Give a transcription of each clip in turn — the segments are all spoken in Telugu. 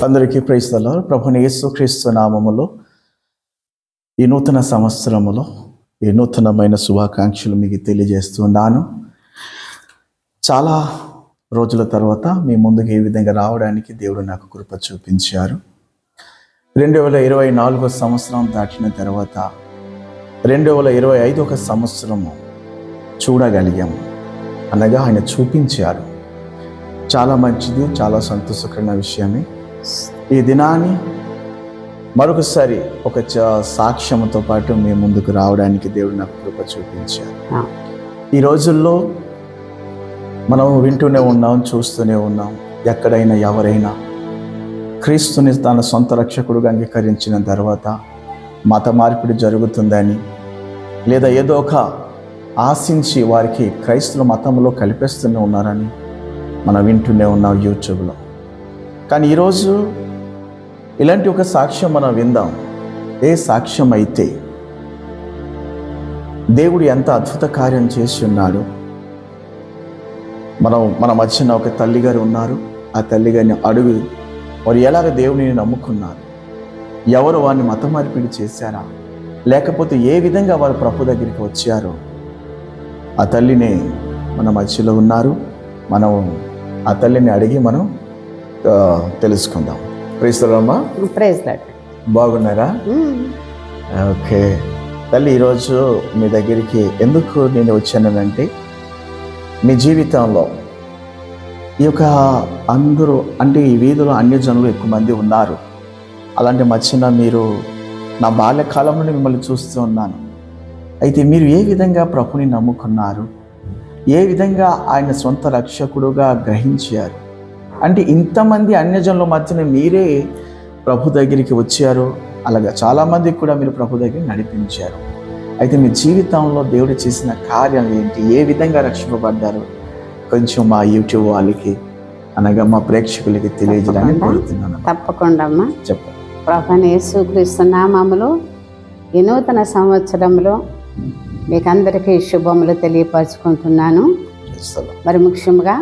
అందరికీ ప్రైజ్ ది లార్డ్. ప్రభువైన యేసుక్రీస్తు నామములో ఈ నూతన సంవత్సరములో ఈ నూతనమైన శుభాకాంక్షలు మీకు తెలియజేస్తున్నాను. చాలా రోజుల తర్వాత మీ ముందుకు ఈ విధంగా రావడానికి దేవుడు నాకు కృప చూపించారు. 2024 సంవత్సరం దాటిన తర్వాత 2025 సంవత్సరము చూడగలిగాము, అనగా ఆయన చూపించారు. చాలా మంచిది, చాలా సంతోషకరమైన విషయమే. ఈ దినాన్ని మరొకసారి ఒక సాక్ష్యంతో పాటు మీ ముందుకు రావడానికి దేవుడు నాకు కృప చూపించారు. ఈ రోజుల్లో మనం వింటూనే ఉన్నాం, చూస్తూనే ఉన్నాం. ఎక్కడైనా ఎవరైనా క్రీస్తుని తన సొంత రక్షకుడుగా అంగీకరించిన తర్వాత మత మార్పిడి జరుగుతుందని, లేదా ఏదో ఒక ఆశించి వారికి క్రైస్తవ మతంలో కలిపేస్తూనే ఉన్నారని మనం వింటూనే ఉన్నాం యూట్యూబ్లో. కానీ ఈరోజు ఇలాంటి ఒక సాక్ష్యం మనం విందాం. ఏ సాక్ష్యం అయితే దేవుడు ఎంత అద్భుత కార్యం చేసి ఉన్నాడు. మన మధ్యన ఒక తల్లిగారు ఉన్నారు. ఆ తల్లిగారిని అడుగు, వారు ఎలాగ దేవుడిని నమ్ముకున్నారు, ఎవరు వారిని మత మార్పిడి చేశారా, లేకపోతే ఏ విధంగా వారు ప్రభు దగ్గరికి వచ్చారో ఆ తల్లిని మన మధ్యలో ఉన్నారు. మనం ఆ తల్లిని అడిగి మనం తెలుసుకుందాం. Praise the lord. Praise the lord. బాగున్నారా? ఓకే తల్లి, ఈరోజు మీ దగ్గరికి ఎందుకు నేను వచ్చానంటే, మీ జీవితంలో ఈ యొక్క అందరూ అంటే ఈ వీధిలో అన్యజనులు ఎక్కువ మంది ఉన్నారు. అలాంటి మధ్యన మీరు నా బాల్యకాలం నుండి మిమ్మల్ని చూస్తూ ఉన్నాను. అయితే మీరు ఏ విధంగా ప్రభుని నమ్ముకున్నారు, ఏ విధంగా ఆయన సొంత రక్షకుడుగా గ్రహించారు, అంటే ఇంతమంది అన్యజనుల మధ్యన మీరే ప్రభు దగ్గరికి వచ్చారు. అలాగా చాలామందికి కూడా మీరు ప్రభు దగ్గర నడిపించారు. అయితే మీ జీవితంలో దేవుడు చేసిన కార్యం ఏంటి, ఏ విధంగా రక్షింపబడ్డారు, కొంచెం మా యూట్యూబ్ వాళ్ళకి అనగా మా ప్రేక్షకులకి తెలియజేయాలని కోరుతున్నాను. తప్పకుండా అమ్మా, చెప్పండి. ప్రభువైన యేసుక్రీస్తు నామములో ఈ నూతన సంవత్సరంలో మీకు అందరికీ శుభములు తెలియపరచుకుంటున్నాను. మరి ముఖ్యంగా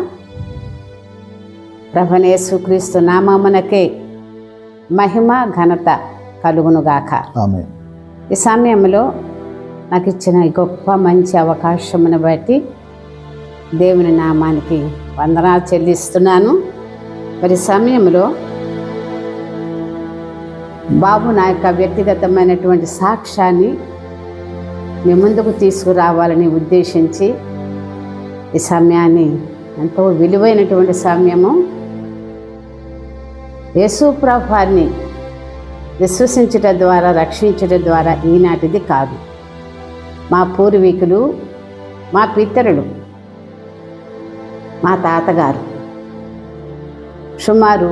ప్రభువైన యేసుక్రీస్తు నామమునకే మహిమ ఘనత కలుగునుగాక. ఆమేన్. ఈ సమయంలో నాకు ఇచ్చిన గొప్ప మంచి అవకాశమును బట్టి దేవుని నామానికి వందనాలు చెల్లిస్తున్నాను. మరి సమయంలో బాబు నా యొక్క వ్యక్తిగతమైనటువంటి సాక్ష్యాన్ని మీ ముందుకు తీసుకురావాలని ఉద్దేశించి ఈ సమయాన్ని, ఎంతో విలువైనటువంటి సమయము, యేసు ప్రభువాన్ని విశ్వసించడం ద్వారా రక్షించడం ద్వారా ఈనాటిది కాదు. మా పూర్వీకులు, మా పితరులు, మా తాతగారు సుమారు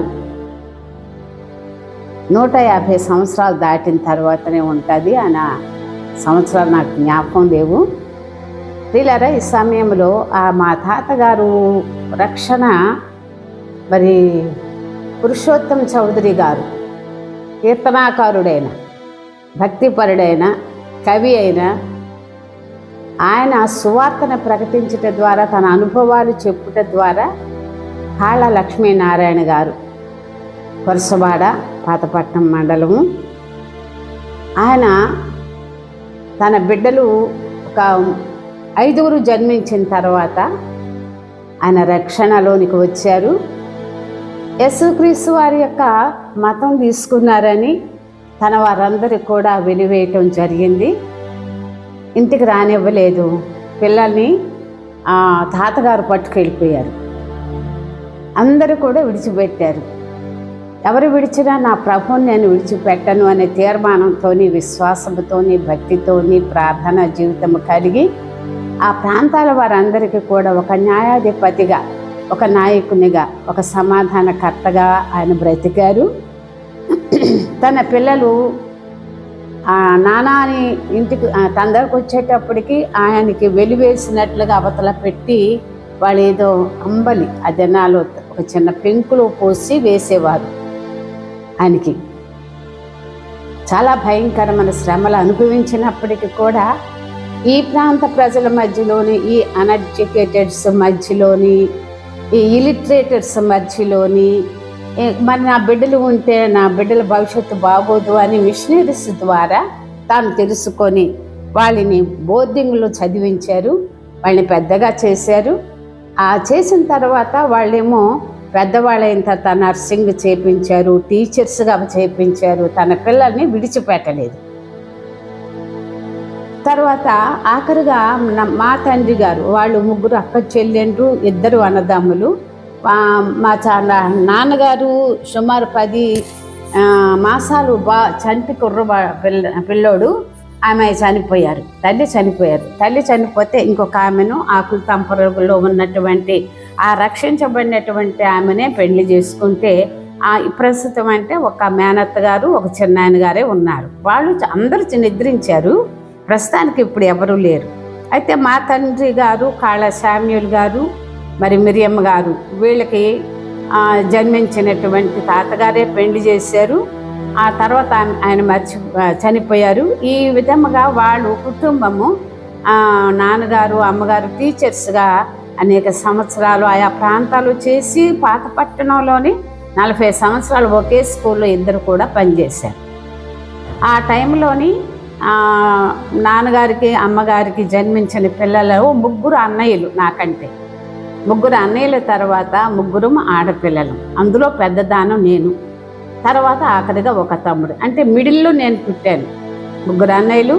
150 సంవత్సరాలు దాటిన తర్వాతనే ఉంటుంది. ఆయన సంవత్సరాలు నాకు జ్ఞాపకం లేవు. ప్రియులారా, ఈ సమయంలో మా తాతగారు రక్షణ మరి పురుషోత్తమ్ చౌదరి గారు, కీర్తనాకారుడైన, భక్తిపరుడైన, కవి అయిన ఆయన సువార్తను ప్రకటించటం ద్వారా, తన అనుభవాలు చెప్పుట ద్వారా కాళ్ళ లక్ష్మీనారాయణ గారు, కొరసవాడ, పాతపట్నం మండలము, ఆయన తన బిడ్డలు ఒక 5 జన్మించిన తర్వాత ఆయన రక్షణలోనికి వచ్చారు. యేసుక్రీస్తు వారి యొక్క మతం తీసుకున్నారని తన వారందరికీ కూడా వెలివేయటం జరిగింది. ఇంటికి రానివ్వలేదు. పిల్లల్ని తాతగారు పట్టుకెళ్ళిపోయారు. అందరూ కూడా విడిచిపెట్టారు. ఎవరు విడిచినా నా ప్రభువుని నేను విడిచిపెట్టను అనే తీర్మానంతోని, విశ్వాసంతోని, భక్తితోని, ప్రార్థన జీవితం కలిగి ఆ ప్రాంతాల వారందరికీ కూడా ఒక న్యాయాధిపతిగా, ఒక నాయకునిగా, ఒక సమాధానకర్తగా ఆయన బ్రతికారు. తన పిల్లలు నానాని ఇంటికి తన దగ్గరకు వచ్చేటప్పటికి ఆయనకి వెలివేసినట్లుగా అవతల పెట్టి వాళ్ళు ఏదో అంబలి, ఆ జనాలు ఒక చిన్న పెంకులో పోసి వేసేవారు. ఆయనకి చాలా భయంకరమైన శ్రమలు అనుభవించినప్పటికీ కూడా ఈ ప్రాంత ప్రజల మధ్యలోని, ఈ అన్ఎడ్యుకేటెడ్స్ మధ్యలోని, ఈ ఇలిటరేటర్స్ మధ్యలోని మరి నా బిడ్డలు ఉంటే నా బిడ్డల భవిష్యత్తు బాగోదు అని మిషనరీస్ ద్వారా తాను తెలుసుకొని వాళ్ళని బోర్డింగ్లో చదివించారు, వాళ్ళని పెద్దగా చేశారు. చేసిన తర్వాత వాళ్ళేమో పెద్దవాళ్ళైన తర్వాత నర్సింగ్ చేయించారు, టీచర్స్గా చేయించారు. తన పిల్లల్ని విడిచిపెట్టలేదు. తర్వాత ఆఖరిగా మా తండ్రి గారు, వాళ్ళు ముగ్గురు అక్క చెల్లెండ్రు, 2 అన్నదమ్ములు. మా నాన్నగారు సుమారు 10 మాసాలు చంటి పిల్లోడు ఆమె చనిపోయారు. తల్లి చనిపోతే ఇంకొక ఆమెను ఆకులు తంపరలో ఉన్నటువంటి ఆ రక్షించబడినటువంటి ఆమెనే పెళ్లి చేసుకుంటే ప్రస్తుతం అంటే ఒక మేనత్త గారు, ఒక చిన్నాయన గారే ఉన్నారు. వాళ్ళు అందరూ నిద్రించారు. ప్రస్తుతానికి ఇప్పుడు ఎవరూ లేరు. అయితే మా తండ్రి గారు కాళ్ళ శామ్యూల్ గారు, మరి మిరియమ్మ గారు, వీళ్ళకి జన్మించినటువంటి తాతగారే పెళ్లి చేశారు. ఆ తర్వాత ఆయన చనిపోయారు. ఈ విధముగా వాళ్ళు కుటుంబము, నాన్నగారు అమ్మగారు టీచర్స్గా అనేక సంవత్సరాలు ఆయా ప్రాంతాలు చేసి పాతపట్టణంలోని 40 సంవత్సరాలు ఒకే స్కూల్లో ఇద్దరు కూడా పనిచేశారు. ఆ టైంలోని నాన్నగారికి అమ్మగారికి జన్మించిన పిల్లలు 3 అన్నయ్యలు. నాకంటే 3 అన్నయ్యల తర్వాత 3 ఆడపిల్లలు. అందులో పెద్దదానం నేను. తర్వాత ఆఖరిగా ఒక తమ్ముడు. అంటే మిడిల్లో నేను పుట్టాను. 3 అన్నయ్యలు,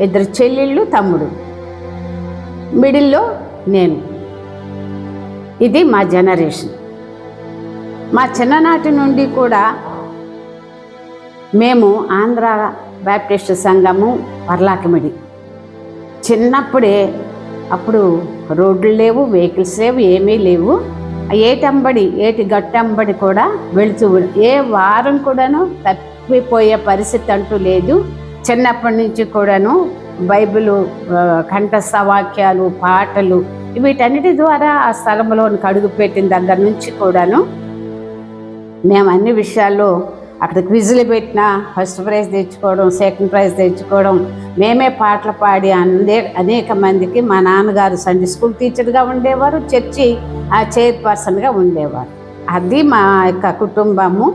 2 చెల్లెళ్ళు, తమ్ముడు. మిడిల్లో నేను. ఇది మా జనరేషన్. మా చిన్ననాటి నుండి కూడా మేము ఆంధ్ర బ్యాప్టిస్ట్ సంఘము వర్లాకిమిడి. చిన్నప్పుడే అప్పుడు రోడ్లు లేవు, వెహికల్స్ లేవు, ఏమీ లేవు. ఏటి గట్టంబడి కూడా వెళుతూ ఏ వారం కూడాను తప్పిపోయే పరిస్థితి అంటూ లేదు. చిన్నప్పటి నుంచి కూడాను బైబిలు, కంఠస్థ వాక్యాలు, పాటలు వీటన్నిటి ద్వారా ఆ స్థలంలోనికి అడుగుపెట్టిన దగ్గర నుంచి కూడాను మేము అన్ని విషయాల్లో అక్కడ క్విజులు పెట్టినా ఫస్ట్ ప్రైజ్ తెచ్చుకోవడం, సెకండ్ ప్రైజ్ తెచ్చుకోవడం, మేమే పాటలు పాడి అనేక మందికి. మా నాన్నగారు సండే స్కూల్ టీచర్గా ఉండేవారు, చర్చి చైర్పర్సన్గా ఉండేవారు. అది మా యొక్క కుటుంబము.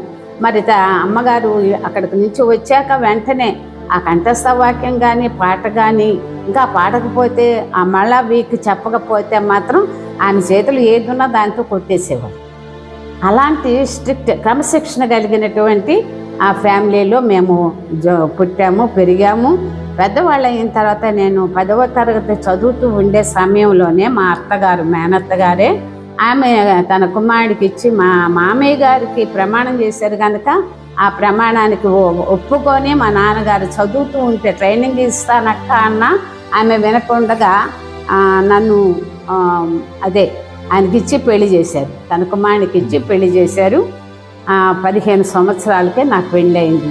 మరి అమ్మగారు అక్కడికి నుంచి వచ్చాక వెంటనే ఆ కంఠస్థ వాక్యం కానీ పాట కానీ ఇంకా పాడకపోతే మళ్ళా వీక్ చెప్పకపోతే మాత్రం ఆమె చేతులు ఏది ఉన్నా దాంతో కొట్టేసేవారు. అలాంటి స్ట్రిక్ట్ క్రమశిక్షణ కలిగినటువంటి ఆ ఫ్యామిలీలో మేము పుట్టాము, పెరిగాము. పెద్దవాళ్ళు అయిన తర్వాత నేను 10వ తరగతి చదువుతూ ఉండే సమయంలోనే మా అత్తగారు, మేనత్తగారే, ఆమె తన కుమారుడికి ఇచ్చి మా మామయ్య గారికి ప్రమాణం చేశారు కనుక ఆ ప్రమాణానికి ఒప్పుకొని మా నాన్నగారు చదువుతూ ఉంటే ట్రైనింగ్ ఇస్తానక్క అన్న ఆమె వినకుండగా నన్ను ఆయనకిచ్చి పెళ్లి చేశారు. తన కుమారునికి ఇచ్చి పెళ్లి చేశారు. 15 సంవత్సరాలకే నాకు పెళ్ళి అయింది.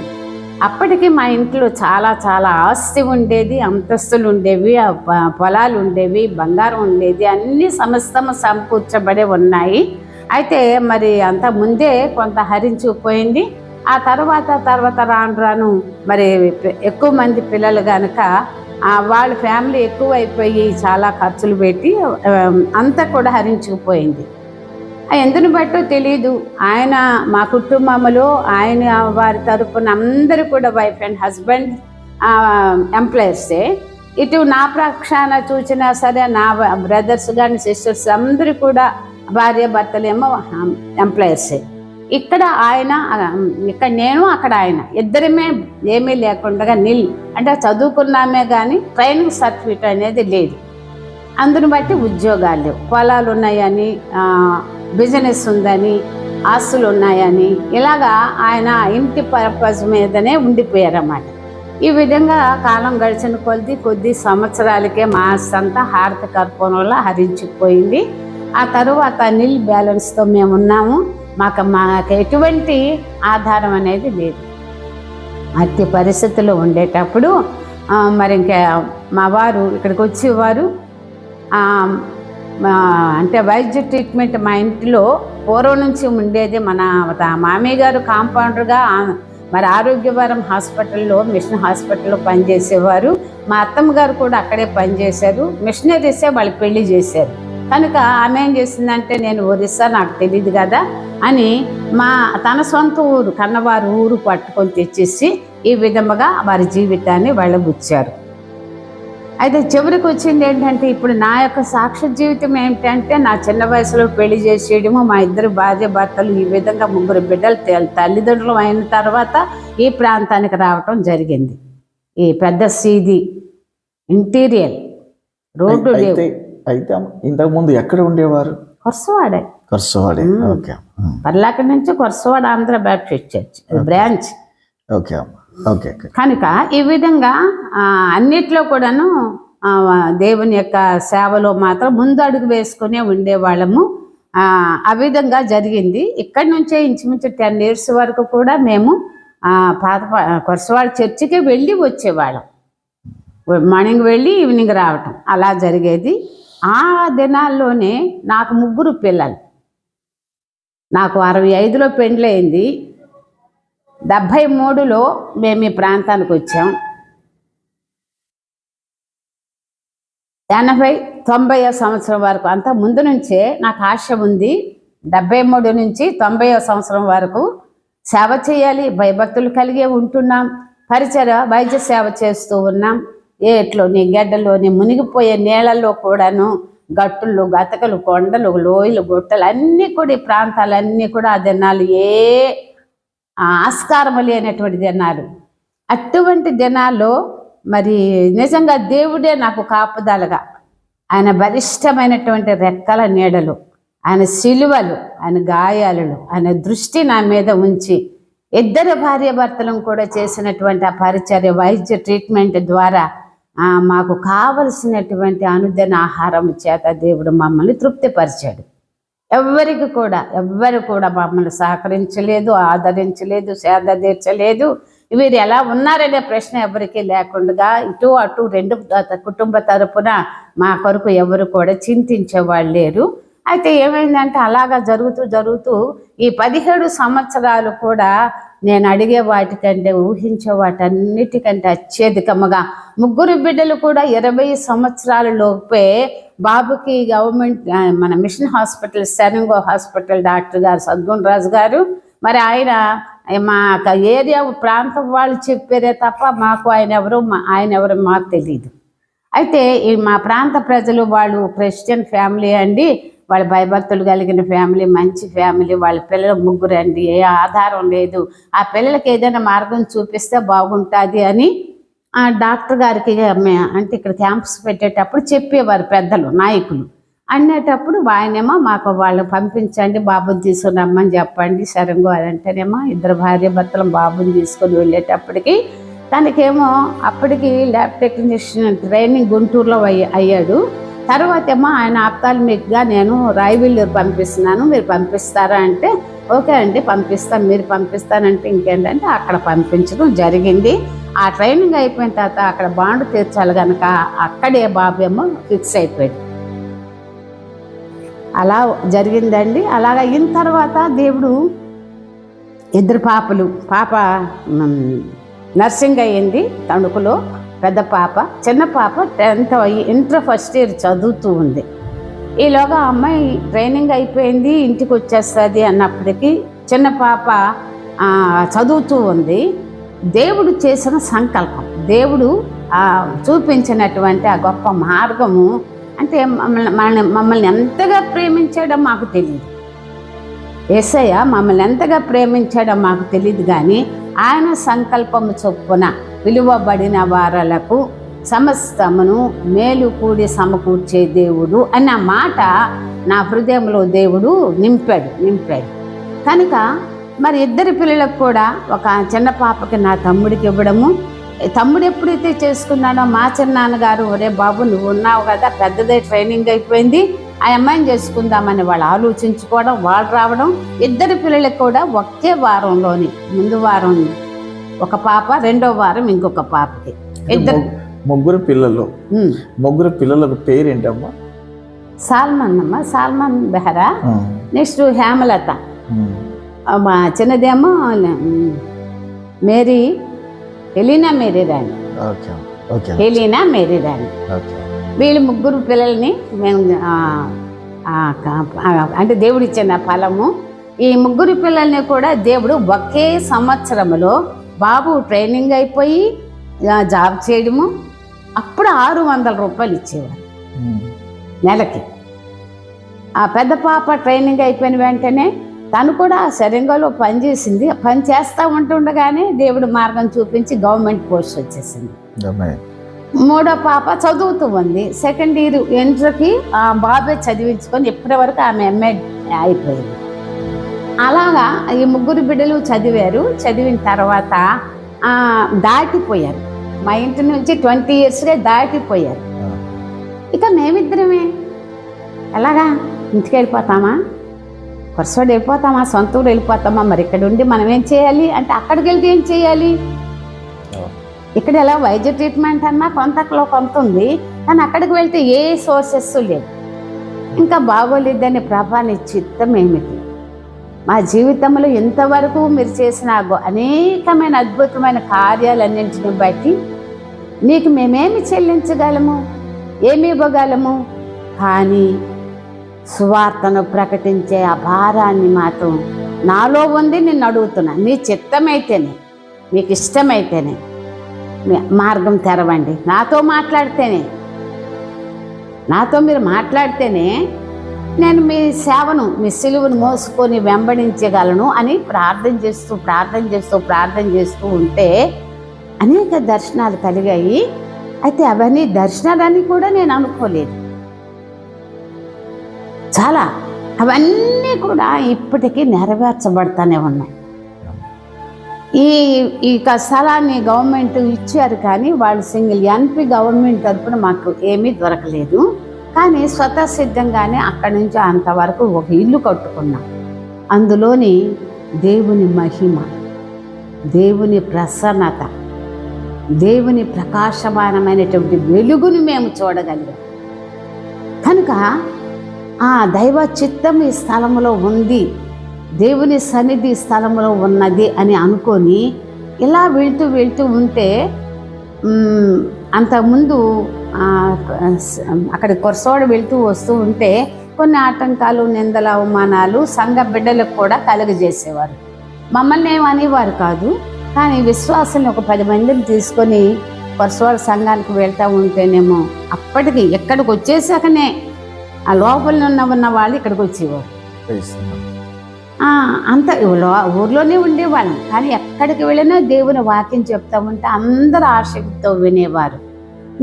అప్పటికి మా ఇంట్లో చాలా చాలా ఆస్తి ఉండేది, అంతస్తులు ఉండేవి, పొలాలు ఉండేవి, బంగారం ఉండేది, అన్ని సమస్తము సమకూర్చబడే ఉన్నాయి. అయితే మరి అంత ముందే కొంత హరించుకుపోయింది. ఆ తర్వాత రాను మరి ఎక్కువ మంది పిల్లలు కనుక వాళ్ళ ఫ్యామిలీ ఎక్కువ అయిపోయి చాలా ఖర్చులు పెట్టి అంతా కూడా హరించుకుపోయింది. ఎందుని బట్టో తెలీదు. ఆయన మా కుటుంబంలో ఆయన వారి తరపున అందరూ కూడా వైఫ్ అండ్ హస్బెండ్ ఎంప్లాయర్సే. ఇటు నా ప్రక్షాన చూసినా సరే నా బ్రదర్స్ కానీ సిస్టర్స్ అందరూ కూడా భార్య భర్తలేమో ఎంప్లాయర్సే. ఇక్కడ ఆయన, ఇక్కడ నేను, అక్కడ ఆయన, ఇద్దరమే ఏమీ లేకుండా అంటే చదువుకున్నామే కానీ ట్రైనింగ్ సర్టిఫికేట్ అనేది లేదు. అందుని బట్టి ఉద్యోగాలు లేవు. పొలాలు ఉన్నాయని, బిజినెస్ ఉందని, ఆస్తులు ఉన్నాయని ఇలాగా ఆయన ఇంటి పర్పస్ మీదనే ఉండిపోయారన్నమాట. ఈ విధంగా కాలం గడిచిన కొద్ది సంవత్సరాలకే మా ఆస్తి అంతా హారతి కర్పూరంలో హరించుకుపోయింది. ఆ తరువాత నిల్ బ్యాలెన్స్తో మేము ఉన్నాము. మాకు ఎటువంటి ఆధారం అనేది లేదు. అట్టి పరిస్థితుల్లో ఉండేటప్పుడు మరి ఇంకా మా వారు ఇక్కడికి వచ్చేవారు. అంటే వైద్య ట్రీట్మెంట్ మా ఇంటిలో పూర్వం నుంచి ఉండేది. మన మామయ్య గారు కాంపౌండర్గా మరి ఆరోగ్యవరం హాస్పిటల్లో, మిషన్ హాస్పిటల్లో పనిచేసేవారు. మా అత్తమ్మ గారు కూడా అక్కడే పనిచేశారు. మిషనరీసే వాళ్ళు పెళ్లి చేశారు. కనుక ఆమె ఏం చేసిందంటే, నేను ఒరిస్సా నాకు తెలియదు కదా అని తన సొంత ఊరు కన్నవారి ఊరు పట్టుకొని తెచ్చేసి ఈ విధముగా వారి జీవితాన్ని వెళ్ళబుచ్చారు. అయితే చివరికి వచ్చింది ఏంటంటే, ఇప్పుడు నా యొక్క సాక్ష్య జీవితం ఏమిటంటే, నా చిన్న వయసులో పెళ్లి చేసేయడము, మా ఇద్దరు భార్య భర్తలు ఈ విధంగా 3 బిడ్డలు తల్లిదండ్రులు అయిన తర్వాత ఈ ప్రాంతానికి రావటం జరిగింది. ఈ పెద్ద సీది ఇంటీరియర్ రోడ్డు లేవు. అయితే ఇంతకుముందు ఎక్కడ ఉండేవారు? కొర్సవాడే. ఓకే. పర్లాక నుంచి Korsavada Andhra baptist church branch. Okay okay. కనుక ఈ విధంగా అన్నిట్లో కూడాను దేవుని యొక్క సేవలో మాత్రం ముందు అడుగు వేసుకునే ఉండేవాళ్ళము. ఆ విధంగా జరిగింది. ఇక్కడి నుంచే ఇంచుమించు 10 years వరకు కూడా మేము కొరసవాడ చర్చికి వెళ్ళి వచ్చేవాళ్ళం. మార్నింగ్ వెళ్ళి ఈవినింగ్ రావటం అలా జరిగేది. ఆ దినాల్లోనే నాకు 3 పిల్లలు. నాకు 65లో పెండ్లయింది. 73లో మేము ఈ ప్రాంతానికి వచ్చాం. 80, 90 సంవత్సరం వరకు అంత ముందు నుంచే నాకు ఆశ ఉంది. 73 నుంచి 90 సంవత్సరం వరకు సేవ చేయాలి, భయభక్తులు కలిగే ఉంటున్నాం. పరిచయ వైద్య సేవ చేస్తూ ఉన్నాం. ఏట్లోని గడ్డలోని మునిగిపోయే నీళ్ళల్లో కూడాను గట్టులు, గతకలు, కొండలు, లోయలు, గుట్టలు అన్నీ కూడా ఈ ప్రాంతాలన్నీ కూడా ఆ దినాలు ఆస్కారం లేనటువంటి దినాలు. అటువంటి దినాల్లో మరి నిజంగా దేవుడే నాకు కాపుదలగా, ఆయన బలిష్టమైనటువంటి రెక్కల నీడలు, ఆయన సిలువలు, ఆయన గాయాలు, ఆయన దృష్టి నా మీద ఉంచి 2 భార్య భర్తలను కూడా చేసినటువంటి ఆ పరిచర్య వైద్య ట్రీట్మెంట్ ద్వారా మాకు కావలసినటువంటి అనుదిన ఆహారం చేత దేవుడు మమ్మల్ని తృప్తిపరిచాడు. ఎవ్వరు కూడా మమ్మల్ని సహకరించలేదు, ఆదరించలేదు, సేద తీర్చలేదు. వీరు ఎలా ఉన్నారనే ప్రశ్న ఎవరికి లేకుండా ఇటు అటు 2 కుటుంబ తరపున మా కొరకు ఎవరు కూడా చింతించేవాళ్ళు లేరు. అయితే ఏమైందంటే అలాగా జరుగుతూ ఈ 17 సంవత్సరాలు కూడా నేను అడిగే వాటికంటే ఊహించే వాటన్నిటికంటే అత్యధికముగా 3 బిడ్డలు కూడా 20 సంవత్సరాల లోపే బాబుకి గవర్నమెంట్ మన మిషన్ హాస్పిటల్ సెరంగో హాస్పిటల్ డాక్టర్ గారు సద్గుణ రాజు గారు మరి ఆయన మా ఏరియా ప్రాంతం వాళ్ళు చెప్పారే తప్ప మాకు ఆయన ఎవరు మాకు తెలియదు. అయితే ఈ మా ప్రాంత ప్రజలు వాళ్ళు క్రిస్టియన్ ఫ్యామిలీ అండి, వాళ్ళ భయభక్తులు కలిగిన ఫ్యామిలీ, మంచి ఫ్యామిలీ, వాళ్ళ పిల్లలు 3 అండి, ఏ ఆధారం లేదు, ఆ పిల్లలకి ఏదైనా మార్గం చూపిస్తే బాగుంటుంది అని ఆ డాక్టర్ గారికి అంటే ఇక్కడ క్యాంప్స్ పెట్టేటప్పుడు చెప్పేవారు పెద్దలు నాయకులు. అనేటప్పుడు ఆయనేమో మాకు వాళ్ళు పంపించండి, బాబుని తీసుకుని రమ్మని చెప్పండి సరంగో అని అంటేనేమో 2 భార్య భర్తలు బాబుని తీసుకొని వెళ్ళేటప్పటికి తనకేమో అప్పటికి ల్యాబ్ టెక్నీషియన్ ట్రైనింగ్ గుంటూరులో అయ్యాడు. తర్వాత ఏమో ఆయన ఆప్తాల్మిక్గా నేను రాయవెల్లూరు పంపిస్తున్నాను, మీరు పంపిస్తారా అంటే ఓకే అండి పంపిస్తాను, మీరు పంపిస్తానంటే ఇంకేంటంటే అక్కడ పంపించడం జరిగింది. ఆ ట్రైనింగ్ అయిపోయిన తర్వాత అక్కడ బాండ్ తీర్చాలి కనుక అక్కడే బాబు ఏమో ఫిక్స్ అయిపోయాడు. అలా జరిగిందండి. అలాగ అయిన తర్వాత దేవుడు 2 పాపలు, పాప నర్సింగ్ అయ్యింది తణుకులో, పెద్ద పాప, చిన్న పాప 10th ఇంటర్ ఫస్ట్ ఇయర్ చదువుతూ ఉంది. ఈలోగా అమ్మాయి ట్రైనింగ్ అయిపోయింది, ఇంటికి వచ్చేస్తుంది అన్నప్పటికీ చిన్న పాప చదువుతూ ఉంది. దేవుడు చేసిన సంకల్పం, దేవుడు చూపించినటువంటి ఆ గొప్ప మార్గము అంటే మమ్మల్ని ఎంతగా ప్రేమించాడో మాకు తెలియదు. యేసయ్య మమ్మల్ని ఎంతగా ప్రేమించాడో మాకు తెలియదు, కానీ ఆయన సంకల్పము చొప్పున పిలువబడిన వారలకు సమస్తమును మేలు కూడి సమకూర్చే దేవుడు అన్న మాట నా హృదయంలో దేవుడు నింపాడు. కనుక మరి 2 పిల్లలకు కూడా ఒక చిన్న పాపకి నా తమ్ముడికి ఇవ్వడము, తమ్ముడు ఎప్పుడైతే చేసుకున్నాడో మా చిన్నాన్నగారు ఒరే బాబు నువ్వు ఉన్నావు కదా, పెద్దదే ట్రైనింగ్ అయిపోయింది, ఆ అమ్మాయిని చేసుకుందామని వాళ్ళు ఆలోచించుకోవడం, వాళ్ళు రావడం. 2 పిల్లలకు కూడా ఒకే వారంలోని ముందు వారం ఒక పాప, రెండో వారం ఇంకొక పాపకి 3 పిల్లలు. 3 పిల్లలకు పేరేంటమ్మా? సాల్మన్ అమ్మ, సాల్మన్ బెహరా, నెక్స్ట్ హేమలత, మా చిన్నదేమో మేరీ, హెలీనా మేరీ రాణి. హెలీనా మేరీ రాణి. వీళ్ళు 3 పిల్లల్ని మేము అంటే దేవుడు ఇచ్చిన ఫలము. ఈ ముగ్గురు పిల్లల్ని కూడా దేవుడు ఒకే సంవత్సరంలో బాబు ట్రైనింగ్ అయిపోయి జాబ్ చేయడము, అప్పుడు 600 రూపాయలు ఇచ్చేవారు నెలకి. ఆ పెద్ద పాప ట్రైనింగ్ అయిపోయిన వెంటనే తను కూడా సరిగ్గాలో పనిచేసింది. పని చేస్తూ ఉంటుండగానే దేవుడు మార్గం చూపించి గవర్నమెంట్ పోస్ట్ వచ్చేసింది. మూడో పాప చదువుతూ ఉంది, సెకండ్ ఇయర్ ఇంటర్కి బాబే చదివించుకొని ఇప్పటి వరకు ఆమె ఎంఏ అయిపోయింది. అలాగా ఈ ముగ్గురు బిడ్డలు చదివారు. చదివిన తర్వాత దాటిపోయారు. మా ఇంటి నుంచి 20 yearsగా దాటిపోయారు. ఇక మేమిద్దరమే ఎలాగా ఇంటికి వెళ్ళిపోతామా, కొరసోడు వెళ్ళిపోతామా, సొంత ఊరు వెళ్ళిపోతామా, మరి ఇక్కడ ఉండి మనం ఏం చేయాలి అంటే అక్కడికి వెళ్తే ఏం చేయాలి? ఇక్కడ ఎలా వైద్య ట్రీట్మెంట్ అన్నా కొంతలో కొంత ఉంది, కానీ అక్కడికి వెళ్తే ఏ సోర్సెస్ లేవు. ఇంకా బాగోలేదని ప్రభాని చిత్తం ఏమిటి? మా జీవితంలో ఇంతవరకు మీరు చేసిన అనేకమైన అద్భుతమైన కార్యాలన్నింటిని బట్టి నీకు మేమేమి చెల్లించగలము, ఏమి ఇవ్వగలము? కానీ సువార్తను ప్రకటించే ఆ భారాన్ని మాత్రం నాలో ఉంది. నిన్ను అడుగుతున్నా, నీ చిత్తమైతేనే, మీకు ఇష్టమైతేనే మార్గం తెరవండి. నాతో మీరు మాట్లాడితేనే నేను మీ సేవను, మీ సిలువను మోసుకొని వెంబడించగలను అని ప్రార్థన చేస్తూ ఉంటే అనేక దర్శనాలు కలిగాయి. అయితే అవన్నీ దర్శనాలని కూడా నేను అనుకోలేదు. చాలా అవన్నీ కూడా ఇప్పటికీ నెరవేర్చబడతానే ఉన్నాయి. ఈ స్థలాన్ని గవర్నమెంట్ ఇచ్చారు, కానీ వాళ్ళు సింగిల్ ఎన్పి గవర్నమెంట్ తరఫున మాకు ఏమీ దొరకలేదు. కానీ స్వతసిద్ధంగానే అక్కడి నుంచి అంతవరకు ఒక ఇల్లు కట్టుకున్నాం. అందులోని దేవుని మహిమ, దేవుని ప్రసన్నత, దేవుని ప్రకాశమానమైనటువంటి వెలుగుని మేము చూడగలిగాం. కనుక ఆ దైవ చిత్తం ఈ స్థలంలో ఉంది, దేవుని సన్నిధి స్థలంలో ఉన్నది అని అనుకొని ఇలా వెళ్తూ ఉంటే అంతకుముందు అక్కడ కొరసోడ వస్తూ ఉంటే కొన్ని ఆటంకాలు, నిందల, అవమానాలు సంఘ బిడ్డలకు కూడా కలుగజేసేవారు. మమ్మల్ని ఏమనేవారు కాదు, కానీ విశ్వాసాన్ని ఒక 10 మందిని తీసుకొని కొరసోడ సంఘానికి వెళ్తూ ఉంటేనేమో అప్పటికి ఎక్కడికి వచ్చేసాకనే ఆ లోపల ఉన్న వాళ్ళు ఇక్కడికి వచ్చేవారు. అంత ఊర్లోనే ఉండేవాళ్ళం, కానీ ఎక్కడికి వెళ్ళినా దేవుని వాక్యం చెప్తా ఉంటే అందరూ ఆసక్తితో వినేవారు.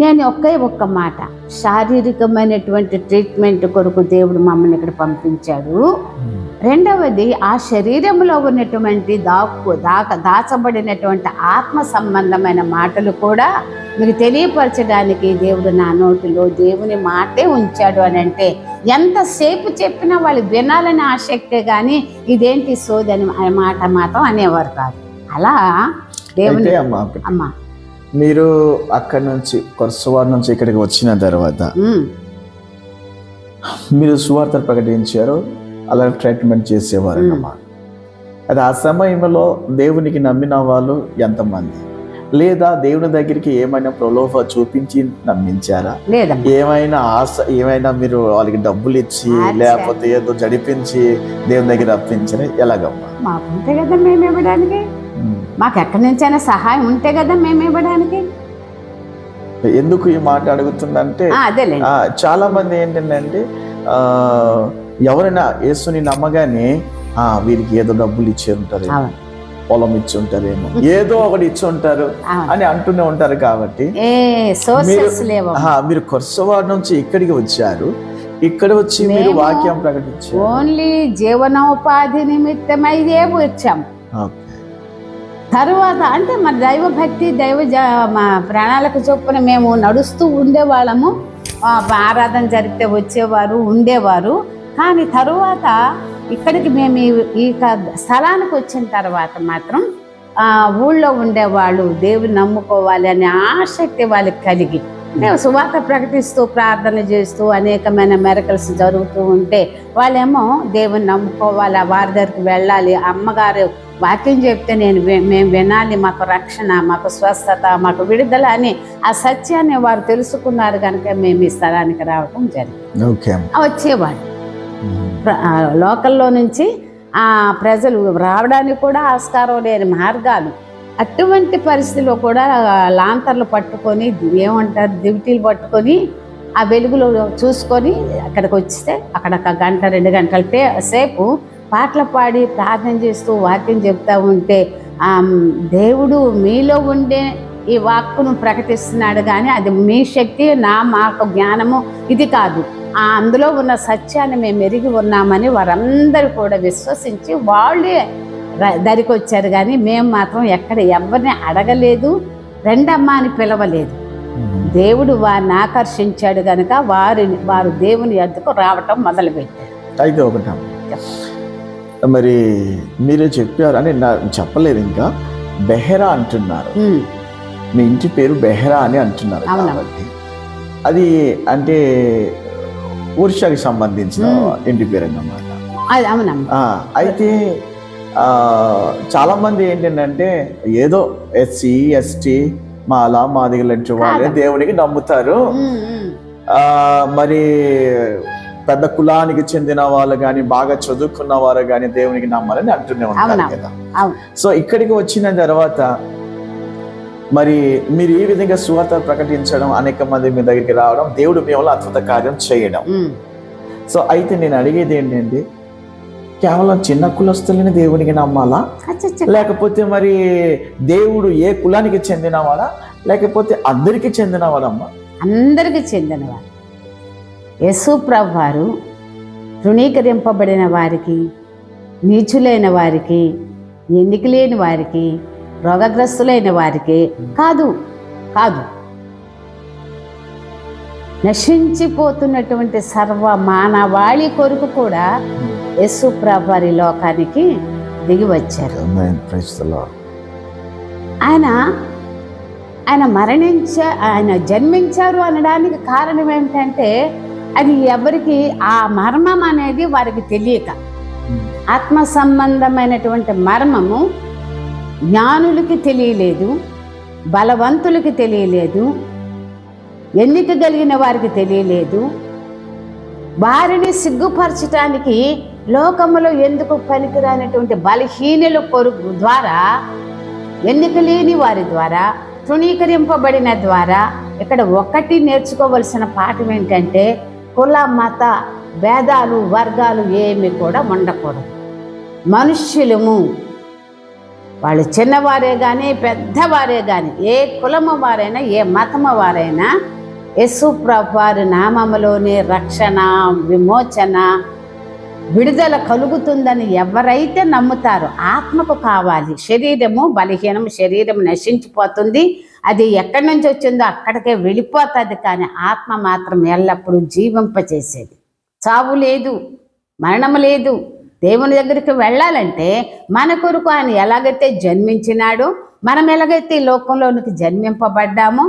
నేను ఒక్క మాట, శారీరకమైనటువంటి ట్రీట్మెంట్ కొరకు దేవుడు మమ్మల్ని ఇక్కడ పంపించాడు. రెండవది, ఆ శరీరంలో ఉన్నటువంటి దాచబడినటువంటి ఆత్మ సంబంధమైన మాటలు కూడా మీకు తెలియపరచడానికి దేవుడు నా నోటిలో దేవుని మాటే ఉంచాడు అని అంటే ఎంతసేపు చెప్పినా వాళ్ళు వినాలని ఆసక్తే కానీ ఇదేంటి సోదని ఆ మాట మాత్రం అనేవారు కాదు. అలా దేవుని అమ్మా మీరు అక్కడి నుంచి కొరసవాడ నుంచి ఇక్కడికి వచ్చిన తర్వాత మీరు సువార్త ప్రకటించారు, అలా ట్రీట్మెంట్ చేసేవారు అన్నమాట. అది ఆ సమయంలో దేవునికి నమ్మిన వాళ్ళు ఎంతమంది, లేదా దేవుని దగ్గరికి ఏమైనా ప్రలోభ చూపించి నమ్మించారా, ఏమైనా ఆశ, ఏమైనా మీరు వాళ్ళకి డబ్బులు ఇచ్చి లేకపోతే ఏదో జడిపించి దేవుని దగ్గర రప్పించారా? ఎలాగమ్మా? మాకుంటే కదా మేము ఇవ్వడానికి, మాకు ఎక్కడి నుంచైనా సహాయం ఉంటే కదా మేము ఇవ్వడానికి. ఎందుకు ఈ మాట అడుగుతుందంటే చాలా మంది ఏంటంటే ఎవరైనా యేసుని నమ్మగానే వీరికి ఏదో డబ్బులు ఇచ్చి ఉంటారు, పొలం ఇచ్చి ఉంటారేమో, ఏదో ఒకటి ఇచ్చి ఉంటారు అని అంటూనే ఉంటారు. కాబట్టి మీరు కొరసవాడ నుంచి ఇక్కడికి వచ్చారు, ఇక్కడ వచ్చి మీరు వాక్యం ప్రకటించారు. ఓన్లీ జీవనోపాధి నిమిత్తమై వచ్చాము. తరువాత అంటే మన దైవభక్తి మా ప్రణాళిక చొప్పున మేము నడుస్తూ ఉండేవాళ్ళము. ఆరాధన జరిగితే వచ్చేవారు, ఉండేవారు. కానీ తరువాత ఇక్కడికి మేము ఈ స్థలానికి వచ్చిన తర్వాత మాత్రం ఊళ్ళో ఉండేవాళ్ళు దేవుని నమ్ముకోవాలి అనే ఆసక్తి వాళ్ళకి కలిగి మేము సువార్త ప్రకటిస్తూ ప్రార్థన చేస్తూ అనేకమైన మెరకల్స్ జరుగుతూ ఉంటే వాళ్ళేమో దేవుని నమ్ముకోవాలి, వారి దగ్గరికి వెళ్ళాలి, అమ్మగారు వాక్యం చెప్తే మేము వినాలి, మాకు రక్షణ, మాకు స్వస్థత, మాకు విడుదల అని ఆ సత్యాన్ని వారు తెలుసుకున్నారు కనుక మేము ఈ స్థలానికి రావడం జరిగింది. వచ్చేవాళ్ళు లోకల్లో నుంచి ఆ ప్రజలు రావడానికి కూడా ఆస్కారం లేని మార్గాలు. అటువంటి పరిస్థితిలో కూడా లాంతర్లు పట్టుకొని ఏమంటారు దివిటీలు పట్టుకొని ఆ వెలుగులో చూసుకొని అక్కడికి వస్తే అక్కడ 1 గంట 2 గంటల సేపు పాటలు పాడి ప్రార్థన చేస్తూ వాక్యం చెప్తూ ఉంటే దేవుడు మీలో ఉండే ఈ వాక్కును ప్రకటిస్తున్నాడు, కానీ అది మీ శక్తి మాకు జ్ఞానము ఇది కాదు, అందులో ఉన్న సత్యాన్ని మేము ఎరిగి ఉన్నామని వారందరూ కూడా విశ్వసించి వాళ్ళే దరికి వచ్చారు. కానీ మేము మాత్రం ఎక్కడ ఎవరిని అడగలేదు, రెండమ్మా అని పిలవలేదు. దేవుడు వారిని ఆకర్షించాడు కనుక వారు దేవుని యొద్దకు రావటం మొదలుపెట్టారు. అయితే ఒకటి మరి మీరే చెప్పారు అని చెప్పలేదు, ఇంకా బెహెరా అంటున్నారు. మీ ఇంటి పేరు బెహెరా అని అంటున్నారు కాబట్టి అది అంటే ఒరిస్సాకి సంబంధించిన ఇంటి పేరు అన్నమాట. అయితే చాలా మంది ఏంటంటే ఏదో SC ST మాలా మాదిగలంటి వాళ్ళే దేవునికి నమ్ముతారు. మరి పెద్ద కులానికి చెందిన వాళ్ళు కానీ బాగా చదువుకున్న వారు కానీ దేవునికి నమ్మాలని అంటూనే ఉంటారు కదా. సో ఇక్కడికి వచ్చిన తర్వాత మరి మీరు ఈ విధంగా సువార్త ప్రకటించడం, అనేక మంది మీ దగ్గరికి రావడం, దేవుడు మీ వల్ల అద్భుత కార్యం చేయడం. సో అయితే నేను అడిగేది ఏంటంటే కేవలం చిన్న కులస్తులని దేవునికి నమ్మాలా, లేకపోతే మరి దేవుడు ఏ కులానికి చెందినవాడా, లేకపోతే అందరికి చెందినవాడమ్మా? అందరికి చెందినవాడు. యేసు ప్రభువు వారు తృణీకరింపబడిన వారికి, నీచులైన వారికి, ఎన్నిక లేని వారికి, రోగగ్రస్తులైన వారికి కాదు కాదు నశించిపోతున్నటువంటి సర్వ మానవాళి కొరకు కూడా యేసు ప్రభువు వారి లోకానికి దిగి వచ్చారు. ఆయన జన్మించారు అనడానికి కారణం ఏమిటంటే అది ఎవరికి ఆ మర్మం అనేది వారికి తెలియక, ఆత్మ సంబంధమైనటువంటి మర్మము జ్ఞానులకి తెలియలేదు, బలవంతులకి తెలియలేదు, ఎన్నిక కలిగిన వారికి తెలియలేదు. వారిని సిగ్గుపరచటానికి లోకములో ఎందుకు పనికిరానటువంటి బలహీనుల పొరుగు ద్వారా, ఎన్నిక లేని వారి ద్వారా, తృణీకరింపబడిన ద్వారా ఇక్కడ ఒకటి నేర్చుకోవలసిన పాఠం ఏంటంటే కుల మత భేదాలు వర్గాలు ఏమి కూడా ఉండకూడదు. మనుష్యులము, వాళ్ళు చిన్నవారే కానీ పెద్దవారే కానీ, ఏ కులము వారైనా ఏ మతము వారైనా యేసు ప్రభువు వారి నామములోనే రక్షణ, విమోచన, విడుదల కలుగుతుందని ఎవరైతే నమ్ముతారో, ఆత్మకు కావాలి. శరీరము బలహీనం, శరీరం నశించిపోతుంది, అది ఎక్కడి నుంచి వచ్చిందో అక్కడికే వెళ్ళిపోతుంది. కానీ ఆత్మ మాత్రం ఎల్లప్పుడూ జీవింపచేసేది. చావు లేదు, మరణము లేదు. దేవుని దగ్గరికి వెళ్ళాలంటే మన కొరకు ఆయన ఎలాగైతే జన్మించినాడో, మనం ఎలాగైతే ఈ లోకంలోనికి జన్మింపబడ్డామో,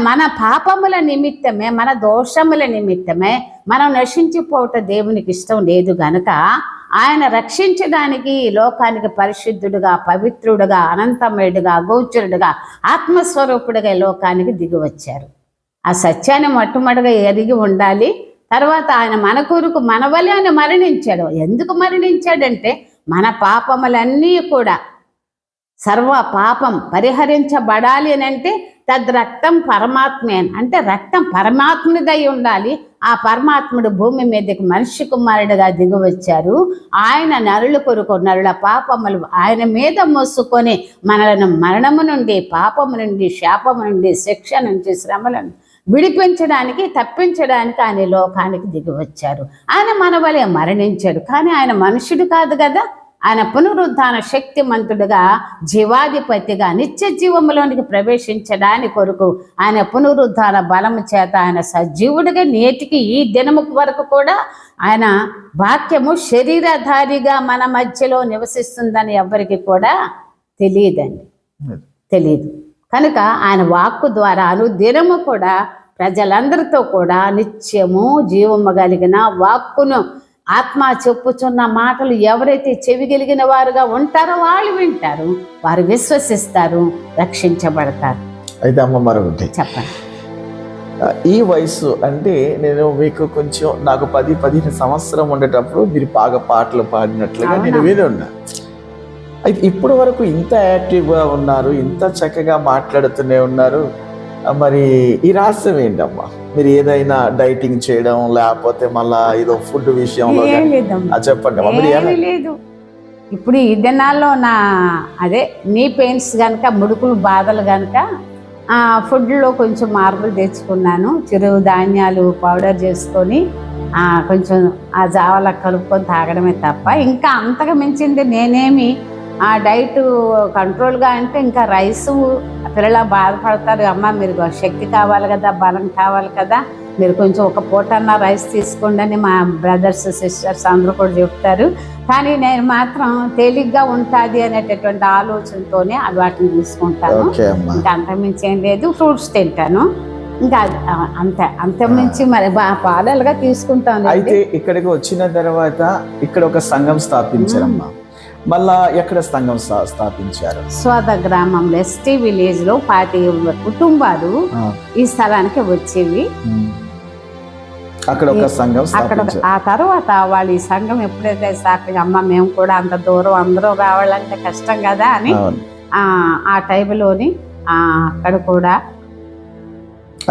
మన పాపముల నిమిత్తమే, మన దోషముల నిమిత్తమే మనం నశించిపోవటం దేవునికి ఇష్టం లేదు గనుక ఆయన రక్షించడానికి ఈ లోకానికి పరిశుద్ధుడుగా, పవిత్రుడుగా, అనంతమయుడుగా, గోచరుడుగా, ఆత్మస్వరూపుడుగా ఈ లోకానికి దిగి వచ్చారు. ఆ సత్యాన్ని మొట్టమొదటిగా ఎరిగి ఉండాలి. తర్వాత ఆయన మన కొరకు మన వలె ఆయన మరణించాడు. ఎందుకు మరణించాడంటే మన పాపములన్నీ కూడా, సర్వ పాపం పరిహరించబడాలి అని అంటే తద్రక్తం పరమాత్మే, అంటే రక్తం పరమాత్ముడిదై ఉండాలి. ఆ పరమాత్ముడు భూమి మీదకి మనిషి కుమారుడిగా దిగి వచ్చారు. ఆయన నరుల కొరకు, నరుల పాపములు ఆయన మీద మోసుకొని మనలను మరణము నుండి, పాపము నుండి, శాపము నుండి, శిక్ష నుంచి, శ్రమలను విడిపించడానికి, తప్పించడానికి ఆయన లోకానికి దిగి వచ్చారు. ఆయన మన వలె మరణించాడు, కానీ ఆయన మనుషుడు కాదు కదా. ఆయన పునరుద్ధాన శక్తిమంతుడుగా, జీవాధిపతిగా, నిత్య జీవములోనికి ప్రవేశించడానికి కొరకు ఆయన పునరుద్ధాన బలము చేత ఆయన సజీవుడిగా నేటికి ఈ దినము వరకు కూడా ఆయన వాక్యము శరీరధారిగా మన మధ్యలో నివసిస్తుందని ఎవరికి కూడా తెలియదు. కనుక ఆయన వాక్కు ద్వారా అనుదినము కూడా ప్రజలందరితో కూడా నిత్యము జీవము కలిగిన వాక్కును, ఆత్మ చెప్పుచున్న మాటలు ఎవరైతే చెవిగలిగిన వారుగా ఉంటారో వాళ్ళు వింటారు, వారు విశ్వసిస్తారు, రక్షించబడతారు. అయితే అమ్మ మరొకటి చెప్పండి. ఈ వయసు అంటే నేను మీకు కొంచెం నాకు 10-15 సంవత్సరం ఉండేటప్పుడు మీరు బాగా పాటలు పాడినట్లుగా నేను విని ఉన్నా. అయితే ఇప్పటి వరకు ఇంత యాక్టివ్గా ఉన్నారు, ఇంత చక్కగా మాట్లాడుతూనే ఉన్నారు. మరి ఈ రహస్యం ఏంటమ్మా? మీరు ఏదైనా డైటింగ్ చేయడం లేకపోతే మళ్ళా ఏదో ఫుడ్ విషయంలో చెప్పండి అమ్మా. మీరు లేదు, ఇప్పుడు ఈ దినాల్లో అదే నీ పెయిన్స్ కనుక, ముడుకులు బాధలు కనుక ఫుడ్లో కొంచెం మార్పులు తెచ్చుకున్నాను. చిరు ధాన్యాలు పౌడర్ చేసుకొని కొంచెం ఆ జావలా కలుపుకొని తాగడమే తప్ప ఇంకా అంతకు మించింది నేనేమి డైట్ కంట్రోల్గా అంటే ఇంకా రైసు పిల్లలు బాధపడతారు. అమ్మ మీరు శక్తి కావాలి కదా, బలం కావాలి కదా, మీరు కొంచెం ఒక పూటన్నా రైస్ తీసుకోండి అని మా బ్రదర్స్ సిస్టర్స్ అందరూ కూడా చెప్తారు. కానీ నేను మాత్రం తేలిగ్గా ఉంటుంది అనేటటువంటి ఆలోచనతోనే వాటిని తీసుకుంటాను. ఇంకా అంతమించి ఏం లేదు, ఫ్రూట్స్ తింటాను. ఇంకా అంతమించి మరి పాలలుగా తీసుకుంటాను. అయితే ఇక్కడికి వచ్చిన తర్వాత ఇక్కడ ఒక సంఘం స్థాపించారమ్మా. మళ్ళా ఎక్కడ సంఘం స్థాపించారు? స్వాద గ్రామంలో ఎస్టీ విలేజ్ లో 40 కుటుంబాలు ఈ స్థలానికి వచ్చేవి. అక్కడ ఒక సంఘం అక్కడ ఆ తర్వాత వాళ్ళు ఈ సంఘం ఎప్పుడైతే స్థాపించి అమ్మ మేము కూడా అంత దూరం అందరూ రావాలంటే కష్టం కదా అని ఆ టైంలోని అక్కడ కూడా.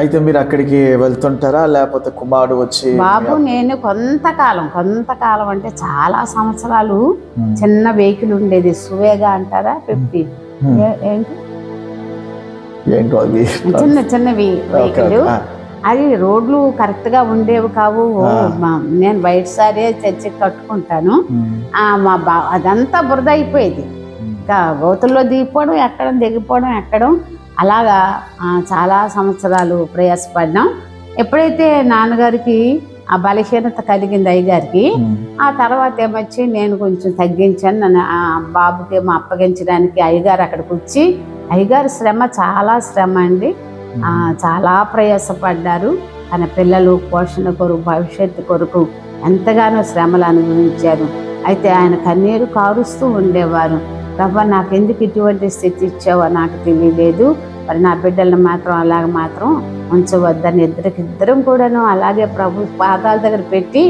అయితే మీరు అక్కడికి వెళ్తుంటారా లేకపోతే కుమారుడు వచ్చి? బాబు నేను కొంతకాలం అంటే చాలా సంవత్సరాలు చిన్న వెహికల్ ఉండేది, సువేగా అంటారా, 50 చిన్న వెహికల్. అది రోడ్లు కరెక్ట్ గా ఉండేవి కావు. నేను బయట సారి చర్చి కట్టుకుంటాను. అదంతా బురద అయిపోయేది. ఇంకా గోతుల్లో దిగిపోవడం ఎక్కడం, దిగిపోవడం ఎక్కడం, అలాగా చాలా సంవత్సరాలు ప్రయాసపడ్డాం. ఎప్పుడైతే నాన్నగారికి ఆ బలహీనత కలిగింది అయ్యగారికి, ఆ తర్వాత ఏమొచ్చి నేను కొంచెం తగ్గించాను. నన్ను బాబుకి ఏమో అప్పగించడానికి అయ్యగారు అక్కడికి వచ్చి, అయ్యగారు శ్రమ చాలా శ్రమ అండి, చాలా ప్రయాసపడ్డారు. తన పిల్లలు పోషణ కొరకు, భవిష్యత్తు కొరకు ఎంతగానో శ్రమలు అనుభవించారు. అయితే ఆయన కన్నీరు కారుస్తూ ఉండేవారు. ప్రభా నాకు ఎందుకు ఇటువంటి స్థితి ఇచ్చావో నాకు తెలియలేదు, మరి నా బిడ్డలను మాత్రం అలాగ మాత్రం ఉంచవద్దని ఇద్దరం కూడాను అలాగే ప్రభు పాదాల దగ్గర పెట్టి,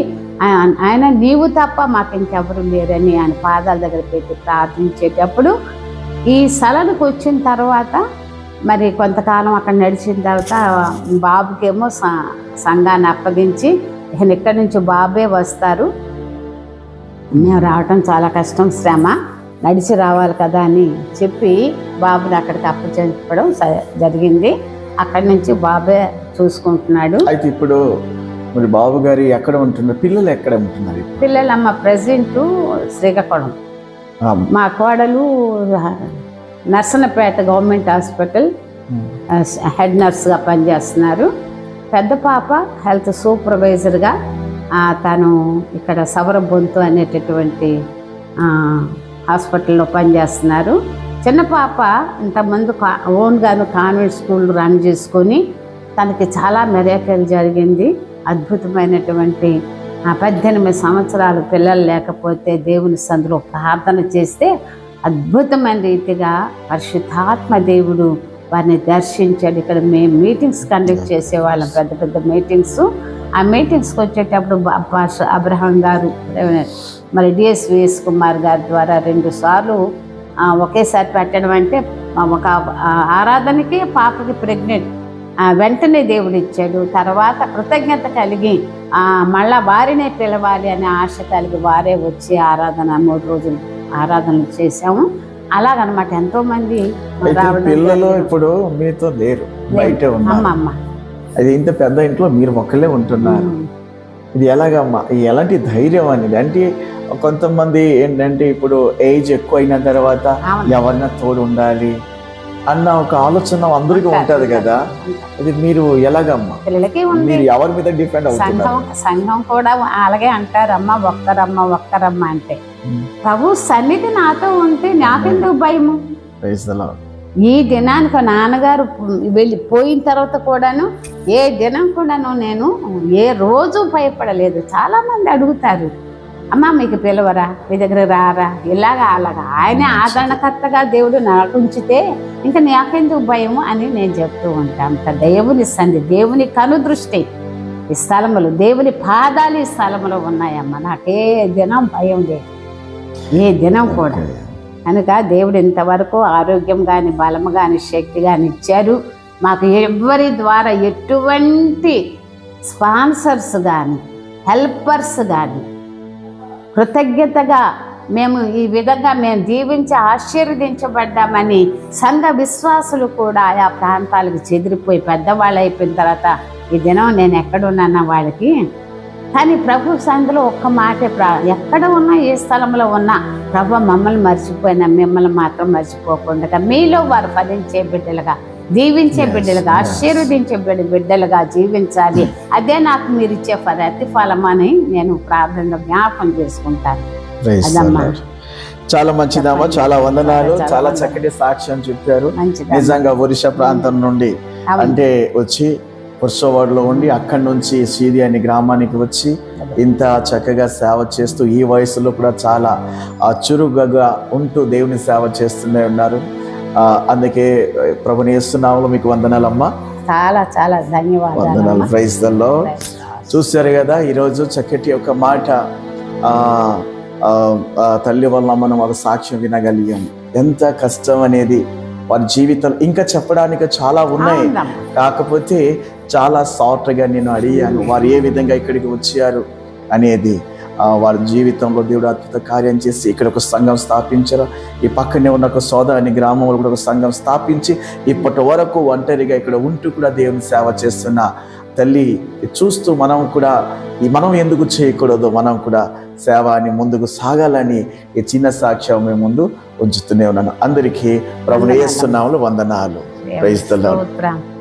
ఆయన నీవు తప్ప మాకు ఇంకెవరు లేరని ఆయన పాదాల దగ్గర పెట్టి ప్రార్థించేటప్పుడు ఈ స్థలానికి వచ్చిన తర్వాత మరి కొంతకాలం అక్కడ నడిచిన తర్వాత బాబుకేమో సంఘాన్ని అప్పగించి ఇక్కడి నుంచి బాబే వస్తారు, మేము రావటం చాలా కష్టం, శ్రమ, నడిచి రావాలి కదా అని చెప్పి బాబుని అక్కడికి అప్పచెప్పడం జరిగింది. అక్కడి నుంచి బాబే చూసుకుంటున్నాడు. అయితే ఇప్పుడు మరి బాబు గారు ఎక్కడ ఉంటున్నారు? పిల్లలు ఎక్కడ ఉంటున్నారు? పిల్లలమ్మ ప్రెసిడెంట్ శ్రీకాకుళం, మా కోడలు నర్సనపేట గవర్నమెంట్ హాస్పిటల్ హెడ్ నర్స్గా పనిచేస్తున్నారు. పెద్ద పాప హెల్త్ సూపర్వైజర్గా తను ఇక్కడ సవరబొంతు అనేటటువంటి హాస్పిటల్లో పనిచేస్తున్నారు. చిన్న పాప ఇంతకుముందు ఓన్గాను కాన్వెంట్ స్కూల్ రన్ చేసుకొని తనకి చాలా మిరాకిల్ జరిగింది. అద్భుతమైనటువంటి 18 సంవత్సరాలు పిల్లలు లేకపోతే దేవుని సందులో ప్రార్థన చేస్తే అద్భుతమైన రీతిగా పరిశుద్ధాత్మ దేవుడు వారిని దర్శించాడు. ఇక్కడ మేము మీటింగ్స్ కండక్ట్ చేసేవాళ్ళం, పెద్ద పెద్ద మీటింగ్స్. ఆ మీటింగ్స్కి వచ్చేటప్పుడు అబ్రహాం గారు మరి డిఎస్విఎస్ కుమార్ గారి ద్వారా 2 సార్లు ఒకేసారి పెట్టడం అంటే ఒక ఆరాధనకి పాపకి ప్రెగ్నెంట్ వెంటనే దేవుడు ఇచ్చాడు. తర్వాత కృతజ్ఞత కలిగి మళ్ళా వారినే పిలవాలి అనే ఆశ కలిగి వారే వచ్చి ఆరాధన 3 రోజులు ఆరాధనలు చేసాము. అలాగనమాట. ఎంతో మంది పిల్లలు ఇప్పుడు మీతో లేరు, బయటే ఉన్నారు. అది ఇంత పెద్ద ఇంట్లో మీరు ఒక్కలే ఉంటున్నారు. ఇది ఎలాగమ్మా? ఎలాంటి ధైర్యం అనేది? అంటే కొంతమంది ఏంటంటే ఇప్పుడు ఏజ్ ఎక్కువ అయిన తర్వాత ఎవరైనా తోడు ఉండాలి అన్న ఒక ఆలోచన అందరికీ ఉంటది కదా. ఇది మీరు ఎలాగమ్మా? పిల్లలకి మీరు ఎవరి మీద డిపెండ్ అవుతున్నారు? సంఘం కూడా అలాగే అంటారు, అమ్మ ఒక్కరమ్మ అంటే ప్రభు సన్నిధి నాతో ఉంటే నాకెందుకు భయము? ఈ దినానికి నాన్నగారు వెళ్ళిపోయిన తర్వాత కూడాను ఏ దినం కూడాను నేను ఏ రోజు భయపడలేదు. చాలా మంది అడుగుతారు, అమ్మ మీకు పిలవరా, మీ దగ్గర రారా, ఇలాగా అలాగా ఆయనే ఆదరణకర్తగా దేవుడు నాకు ఉంచితే ఇంకా నాకెందుకు భయము అని నేను చెప్తూ ఉంటాను. దేవుని సంధి, దేవుని కనుదృష్టి ఈ స్థలములు, దేవుని పాదాలు ఈ స్థలములో ఉన్నాయమ్మ. నాకే దినం భయం లేదు, ఏ దినం కూడా. కనుక దేవుడు ఇంతవరకు ఆరోగ్యం కానీ బలము కానీ శక్తి కానీ ఇచ్చారు. మాకు ఎవరి ద్వారా ఎటువంటి స్పాన్సర్స్ కానీ హెల్పర్స్ కానీ కృతజ్ఞతగా మేము ఈ విధంగా మేము జీవించి ఆశీర్వదించబడ్డామని సంఘ విశ్వాసులు కూడా ఆయా ప్రాంతాలకు చెదిరిపోయి పెద్దవాళ్ళు అయిపోయిన తర్వాత ఈ దినం నేను ఎక్కడున్నా వాళ్ళకి, కానీ ప్రభు సంధిలో ఒక్క మాటే, ఎక్కడ ఉన్నా ఏ స్థలంలో ఉన్నా ప్రభు మమ్మల్ని మర్చిపోయినా మిమ్మల్ని మాత్రం మర్చిపోకుండా మీలో వారు ఫలించే బిడ్డలుగా, దీవించే బిడ్డలుగా, ఆశీర్వదించే బిడ్డలుగా జీవించాలి. అదే నాకు మీరు ఇచ్చే ప్రతిఫలం అని నేను ప్రార్థనలో జ్ఞాపకం చేసుకుంటాను. అదమ్మా. చాలా మంచిదమ్మా, చాలా వందనాలు. చాలా చక్కటి సాక్ష్యం చెప్పారు. నిజంగా ఒరిస్సా ప్రాంతం నుండి అంటే వచ్చి పురుషవాడలో ఉండి అక్కడి నుంచి సీరియా అనే గ్రామానికి వచ్చి ఇంత చక్కగా సేవ చేస్తూ ఈ వయసులో కూడా చాలా చురుగ్గా ఉంటూ దేవుని సేవ చేస్తూనే ఉన్నారు. అందుకే ప్రభుని యేసునామములో మీకు వందనాలమ్మా. చాలా చాలా ధన్యవాదాలు. వందనాలు. Praise the lord. చూశారు కదా ఈరోజు చక్కటి ఒక మాట తల్లి వల్ల మనం ఒక సాక్ష్యం వినగలిగాం. ఎంత కష్టం అనేది వారి జీవితంలో ఇంకా చెప్పడానికి చాలా ఉన్నాయి. కాకపోతే చాలా సాఫ్ట్గా నేను అడిగాను వారు ఏ విధంగా ఇక్కడికి వచ్చారు అనేది. వారి జీవితంలో దేవుడు అద్భుత కార్యం చేసి ఇక్కడ ఒక సంఘం స్థాపించారు. ఈ పక్కనే ఉన్న ఒక సోదరుని గ్రామంలో కూడా ఒక సంఘం స్థాపించి ఇప్పటి వరకు ఒంటరిగా ఇక్కడ ఉంటూ కూడా దేవుని సేవ చేస్తున్న తల్లి చూస్తూ మనం ఎందుకు చేయకూడదు, మనం కూడా సేవని ముందుకు సాగాలని ఈ చిన్న సాక్ష్యం మేము ముందు ఉంచుతూనే ఉన్నాను. అందరికీ ప్రభువు యేసు నామములో వందనాలు. Praise the lord.